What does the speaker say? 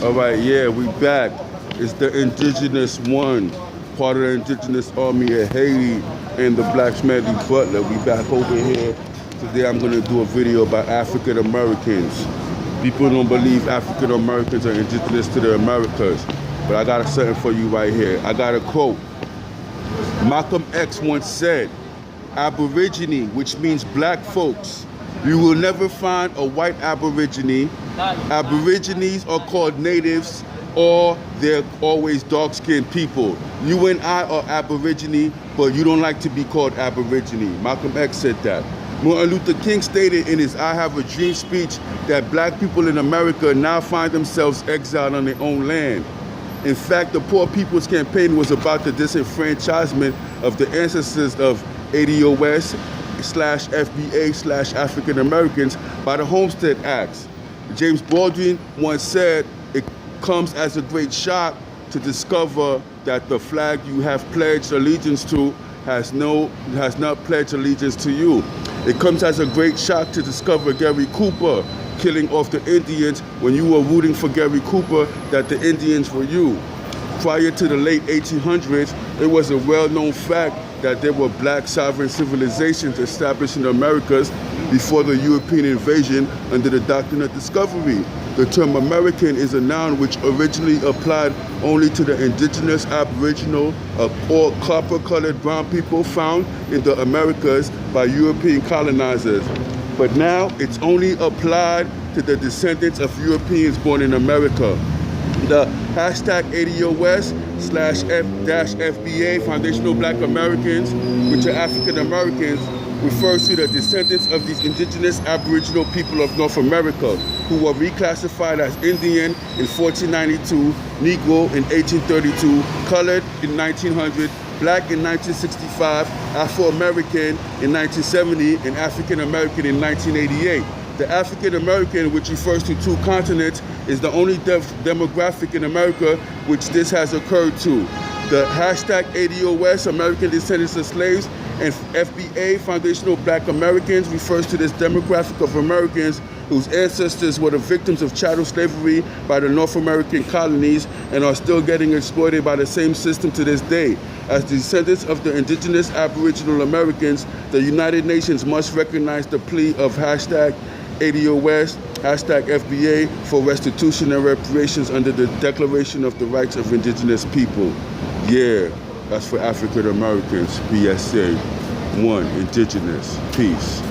All right, yeah, we back. It's the Indigenous One, part of the Indigenous Army of Haiti and the Black Smedley Butler. We back over here. Today I'm gonna do a video about African Americans. People don't believe African Americans are indigenous to the Americas, but I got something for you right here. I got a quote. Malcolm X once said, Aborigine, which means black folks. You will never find a white Aborigine. Aborigines are called natives, or they're always dark-skinned people. You and I are Aborigine, but you don't like to be called Aborigine. Malcolm X said that. Martin Luther King stated in his I Have a Dream speech that black people in America now find themselves exiled on their own land. In fact, the Poor People's Campaign was about the disenfranchisement of the ancestors of ADOS/FBA/African Americans by the Homestead Acts. James Baldwin once said, it comes as a great shock to discover that the flag you have pledged allegiance to has not pledged allegiance to you. It comes as a great shock to discover Gary Cooper killing off the Indians when you were rooting for Gary Cooper that the Indians were you. Prior to the late 1800s, it was a well-known fact that there were black sovereign civilizations established in the Americas before the European invasion under the doctrine of discovery. The term American is a noun which originally applied only to the indigenous, aboriginal, or copper-colored brown people found in the Americas by European colonizers. But now it's only applied to the descendants of Europeans born in America. The hashtag ADOS/F-FBA, Foundational Black Americans, which are African Americans, refers to the descendants of these indigenous aboriginal people of North America who were reclassified as Indian in 1492, Negro in 1832, colored in 1900, black in 1965, Afro-American in 1970, and African American in 1988. The African American, which refers to two continents, is the only demographic in America which this has occurred to. The hashtag ADOS, American Descendants of Slaves, and FBA, Foundational Black Americans, refers to this demographic of Americans whose ancestors were the victims of chattel slavery by the North American colonies and are still getting exploited by the same system to this day. As descendants of the indigenous Aboriginal Americans, the United Nations must recognize the plea of hashtag ADOS, hashtag FBA for restitution and reparations under the Declaration of the Rights of Indigenous People. Yeah, that's for African Americans, BSA. One, indigenous, peace.